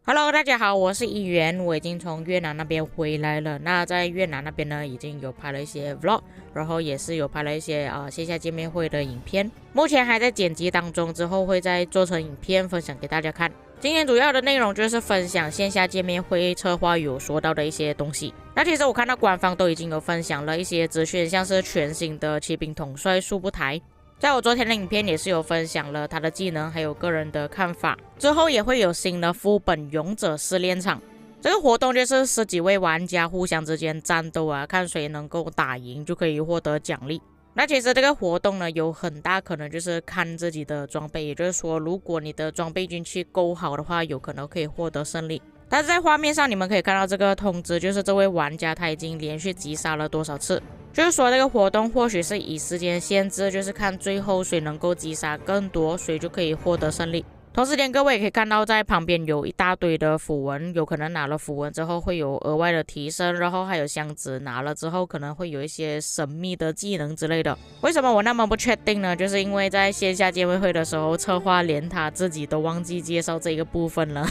Hello，大家好，我是议员，我已经从越南那边回来了。那在越南那边呢，已经有拍了一些 vlog，然后也是有拍了一些线下见面会的影片，目前还在剪辑当中，之后会再做成影片分享给大家看。今天主要的内容就是分享线下见面会策划有说到的一些东西。那其实我看到官方都已经有分享了一些资讯，像是全新的骑兵统帅速步台。在我昨天的影片也是有分享了他的技能还有个人的看法，之后也会有新的副本勇者试炼场。这个活动就是10几位玩家互相之间战斗看谁能够打赢就可以获得奖励。那其实这个活动呢，有很大可能就是看自己的装备，也就是说如果你的装备军器够好的话，有可能可以获得胜利。但是在画面上你们可以看到这个通知，就是这位玩家他已经连续击杀了多少次，就是说这个活动或许是以时间限制，就是看最后谁能够击杀更多，谁就可以获得胜利。同时各位也可以看到在旁边有一大堆的符文，有可能拿了符文之后会有额外的提升，然后还有箱子拿了之后可能会有一些神秘的技能之类的。为什么我那么不确定呢？就是因为在线下见面会的时候，策划连他自己都忘记介绍这个部分了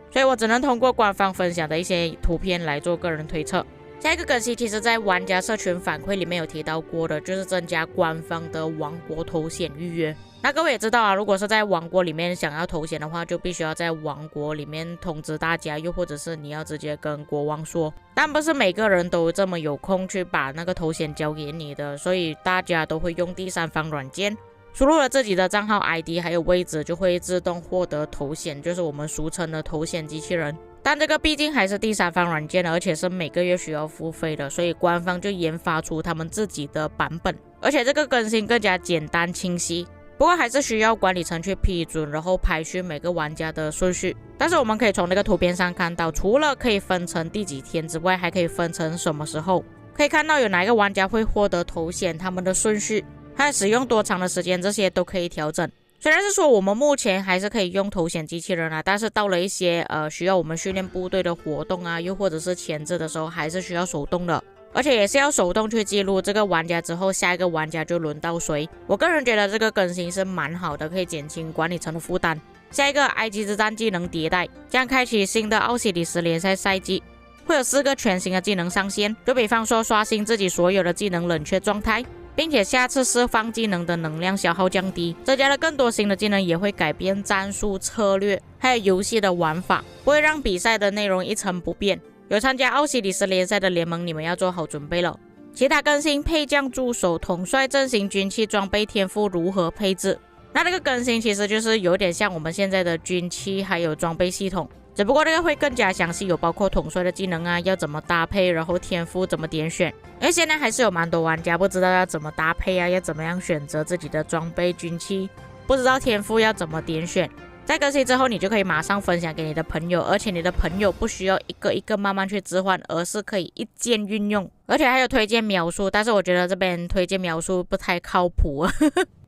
所以我只能通过官方分享的一些图片来做个人推测。下一个更新其实在玩家社群反馈里面有提到过的，就是增加官方的王国头衔预约。那各位也知道如果是在王国里面想要头衔的话，就必须要在王国里面通知大家，又或者是你要直接跟国王说，但不是每个人都这么有空去把那个头衔交给你的，所以大家都会用第三方软件，输入了自己的账号 ID 还有位置，就会自动获得头衔，就是我们俗称的头衔机器人。但这个毕竟还是第三方软件，而且是每个月需要付费的，所以官方就研发出他们自己的版本，而且这个更新更加简单清晰。不过还是需要管理层去批准，然后排序每个玩家的顺序。但是我们可以从那个图片上看到，除了可以分成第几天之外，还可以分成什么时候。可以看到有哪一个玩家会获得头衔，他们的顺序，还有使用多长的时间，这些都可以调整。虽然是说我们目前还是可以用头衔机器人但是到了一些需要我们训练部队的活动又或者是前置的时候，还是需要手动的，而且也是要手动去记录这个玩家之后，下一个玩家就轮到谁。我个人觉得这个更新是蛮好的，可以减轻管理层的负担。下一个埃及之战技能迭代将开启新的奥西里斯联赛赛季，会有4个全新的技能上线，就比方说刷新自己所有的技能冷却状态，并且下次释放技能的能量消耗降低，增加了更多新的技能，也会改变战术策略还有游戏的玩法，不会让比赛的内容一成不变。有参加奥西里斯联赛的联盟，你们要做好准备了。其他更新，配将助手统帅阵型军器装备天赋如何配置。那这个更新其实就是有点像我们现在的军器还有装备系统，只不过这个会更加详细，有包括统帅的技能要怎么搭配，然后天赋怎么点选。因为现在还是有蛮多玩家不知道要怎么搭配要怎么样选择自己的装备军器，不知道天赋要怎么点选。在更新之后，你就可以马上分享给你的朋友，而且你的朋友不需要一个一个慢慢去置换，而是可以一键运用，而且还有推荐描述，但是我觉得这边推荐描述不太靠谱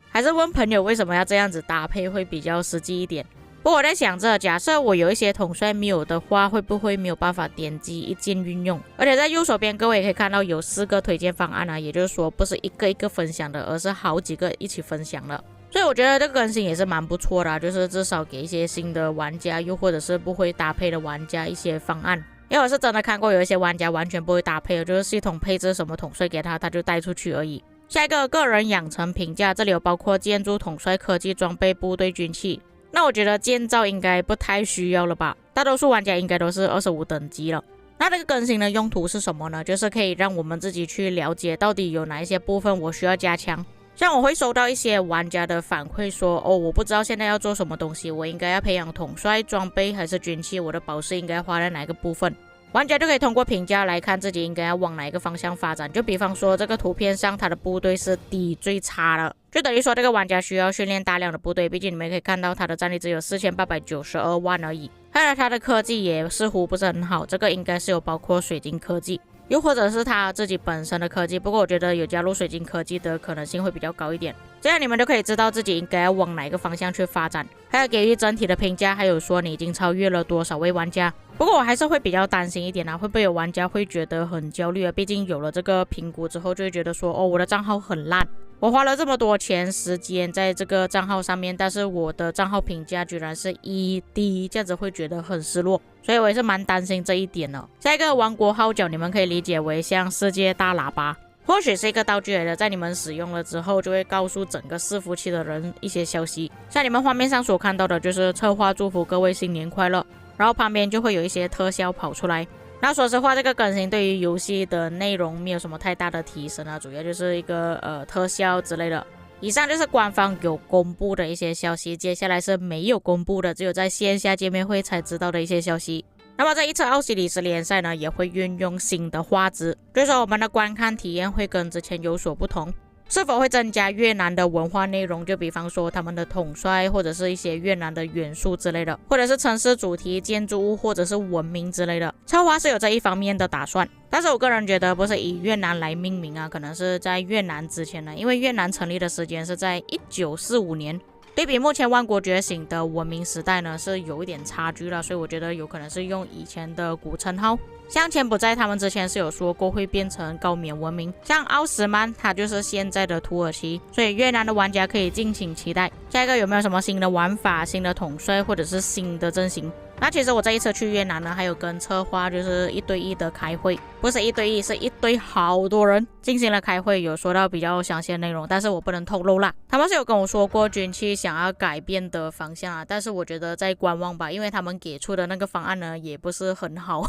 还是问朋友为什么要这样子搭配会比较实际一点。不过我在想着，假设我有一些统帅没有的话，会不会没有办法点击一键运用？而且在右手边各位也可以看到有4个推荐方案也就是说不是一个一个分享的，而是好几个一起分享的。所以我觉得这个更新也是蛮不错的就是至少给一些新的玩家，又或者是不会搭配的玩家一些方案。因为我是真的看过有一些玩家完全不会搭配的，就是系统配置什么统帅给他就带出去而已。下一个个人养成评价，这里有包括建筑、统帅、科技、装备、部队、军器。那我觉得建造应该不太需要了吧，大多数玩家应该都是25等级了。那这个更新的用途是什么呢？就是可以让我们自己去了解到底有哪一些部分我需要加强。像我会收到一些玩家的反馈说我不知道现在要做什么东西，我应该要培养统帅、装备还是军器，我的宝石应该花在哪个部分。玩家就可以通过评价来看自己应该要往哪一个方向发展。就比方说这个图片上他的部队是D最差的，就等于说这个玩家需要训练大量的部队，毕竟你们可以看到他的战力只有4892万而已。还有他的科技也似乎不是很好，这个应该是有包括水晶科技，又或者是他自己本身的科技，不过我觉得有加入水晶科技的可能性会比较高一点。这样你们就可以知道自己应该要往哪一个方向去发展，还有给予整体的评价，还有说你已经超越了多少位玩家。不过我还是会比较担心一点会不会有玩家会觉得很焦虑毕竟有了这个评估之后，就会觉得说我的账号很烂，我花了这么多钱时间在这个账号上面，但是我的账号评价居然是1D，这样子会觉得很失落，所以我也是蛮担心这一点的。下一个王国号角，你们可以理解为像世界大喇叭，或许是一个道具来的，在你们使用了之后，就会告诉整个伺服器的人一些消息。像你们画面上所看到的，就是策划祝福各位新年快乐，然后旁边就会有一些特效跑出来。那说实话，这个更新对于游戏的内容没有什么太大的提升主要就是一个特效之类的。以上就是官方有公布的一些消息，接下来是没有公布的，只有在线下见面会才知道的一些消息。那么这一次奥西里斯联赛呢，也会运用新的画质，就是说我们的观看体验会跟之前有所不同。是否会增加越南的文化内容，就比方说他们的统帅，或者是一些越南的元素之类的，或者是城市主题、建筑物，或者是文明之类的。策划是有这一方面的打算，但是我个人觉得不是以越南来命名可能是在越南之前呢，因为越南成立的时间是在1945年，对比目前万国觉醒的文明时代呢是有一点差距了，所以我觉得有可能是用以前的古称号。像柬埔寨他们之前是有说过会变成高棉文明，像奥斯曼它就是现在的土耳其，所以越南的玩家可以敬请期待。下一个有没有什么新的玩法、新的统帅或者是新的阵型？那其实我这一次去越南呢，还有跟策划就是1对1的开会，不是1对1，是一堆好多人进行了开会，有说到比较详细的内容，但是我不能透露啦。他们是有跟我说过军区想要改变的方向但是我觉得在观望吧，因为他们给出的那个方案呢也不是很好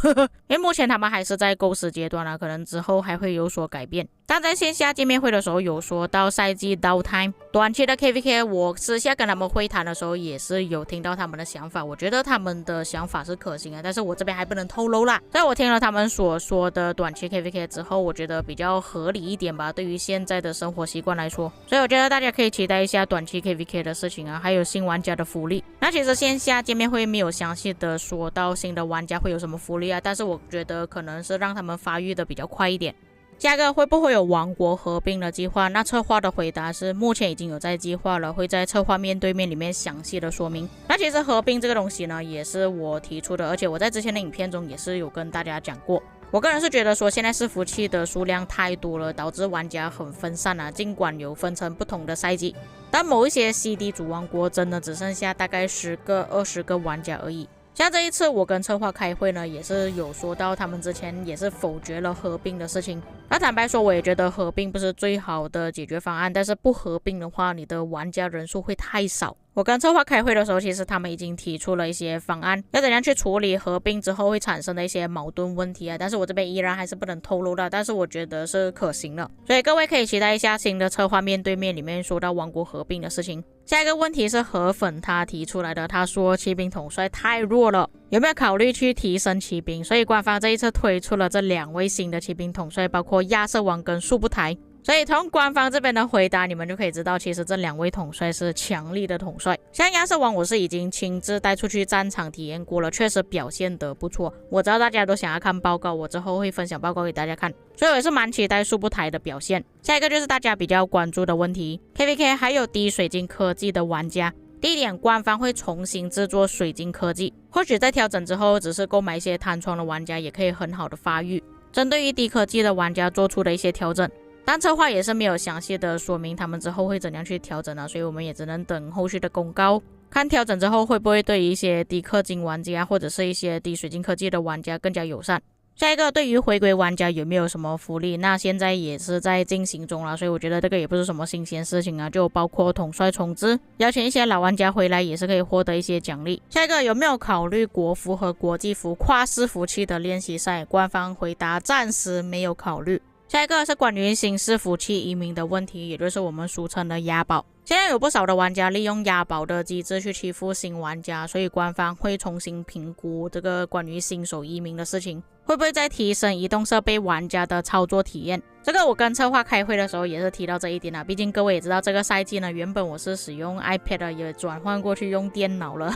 因为目前他们还是在构思阶段可能之后还会有所改变。但在线下见面会的时候有说到赛季 downtime 短期的 KVK， 我私下跟他们会谈的时候也是有听到他们的想法，我觉得他们的想法是可行的，但是我这边还不能透露啦。所以我听了他们所说的短期 KVK 之后，我觉得比较合理一点吧，对于现在的生活习惯来说，所以我觉得大家可以期待一下短期 KVK 的事情还有新玩家的福利。那其实线下见面会没有详细的说到新的玩家会有什么福利但是我觉得可能是让他们发育的比较快一点。下个会不会有王国合并的计划？那策划的回答是目前已经有在计划了，会在策划面对面里面详细的说明。那其实合并这个东西呢也是我提出的，而且我在之前的影片中也是有跟大家讲过。我个人是觉得说现在伺服器的数量太多了，导致玩家很分散尽管有分成不同的赛季，但某一些 CD 主王国真的只剩下大概10个20个玩家而已。像这一次我跟策划开会呢，也是有说到他们之前也是否决了合并的事情。那坦白说我也觉得合并不是最好的解决方案，但是不合并的话你的玩家人数会太少。我跟策划开会的时候，其实他们已经提出了一些方案，要怎样去处理合并之后会产生的一些矛盾问题但是我这边依然还是不能透露的，但是我觉得是可行的，所以各位可以期待一下新的策划面对面里面说到王国合并的事情。下一个问题是河粉他提出来的，他说骑兵统帅太弱了，有没有考虑去提升骑兵？所以官方这一次推出了这2位新的骑兵统帅，包括亚瑟王跟速不台。所以从官方这边的回答你们就可以知道，其实这2位统帅是强力的统帅。像亚瑟王我是已经亲自带出去战场体验过了，确实表现得不错。我知道大家都想要看报告，我之后会分享报告给大家看，所以我也是蛮期待速不台的表现。下一个就是大家比较关注的问题， KVK 还有低水晶科技的玩家。第一点，官方会重新制作水晶科技，或许在调整之后，只是购买一些弹窗的玩家也可以很好的发育，针对于低科技的玩家做出的一些调整。但策划也是没有详细的说明他们之后会怎样去调整所以我们也只能等后续的公告，看调整之后会不会对于一些低氪金玩家或者是一些低水晶科技的玩家更加友善。下一个，对于回归玩家有没有什么福利？那现在也是在进行中了，所以我觉得这个也不是什么新鲜事情就包括统帅重置，邀请一些老玩家回来也是可以获得一些奖励。下一个，有没有考虑国服和国际服跨伺服器的练习赛？官方回答暂时没有考虑。下一个是关于新伺服器移民的问题，也就是我们俗称的押宝。现在有不少的玩家利用押宝的机制去欺负新玩家，所以官方会重新评估这个关于新手移民的事情，会不会再提升移动设备玩家的操作体验。这个我跟策划开会的时候也是提到这一点毕竟各位也知道这个赛季呢，原本我是使用 iPad 也转换过去用电脑了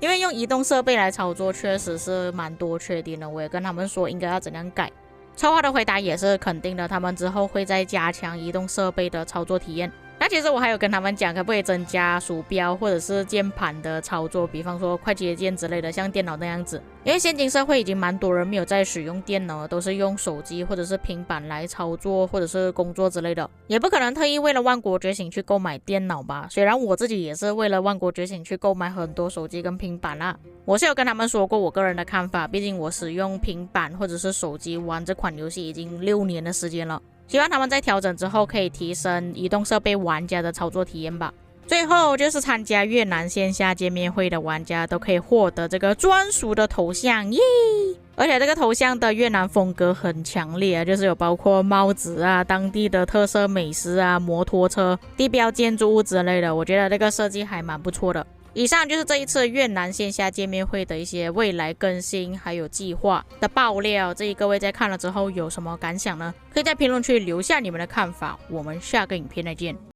因为用移动设备来操作确实是蛮多缺点的，我也跟他们说应该要怎样改。策划的回答也是肯定的，他们之后会再加强移动设备的操作体验。那其实我还有跟他们讲，可不可以增加鼠标或者是键盘的操作，比方说快捷键之类的，像电脑那样子。因为现今社会已经蛮多人没有在使用电脑了，都是用手机或者是平板来操作或者是工作之类的，也不可能特意为了万国觉醒去购买电脑吧。虽然我自己也是为了万国觉醒去购买很多手机跟平板啦，我是有跟他们说过我个人的看法，毕竟我使用平板或者是手机玩这款游戏已经6年的时间了。希望他们在调整之后可以提升移动设备玩家的操作体验吧。最后就是参加越南线下见面会的玩家都可以获得这个专属的头像耶！而且这个头像的越南风格很强烈啊，就是有包括帽子啊、当地的特色美食啊、摩托车、地标建筑物之类的，我觉得这个设计还蛮不错的。以上就是这一次越南线下见面会的一些未来更新还有计划的爆料，至于各位在看了之后有什么感想呢？可以在评论区留下你们的看法，我们下个影片再见。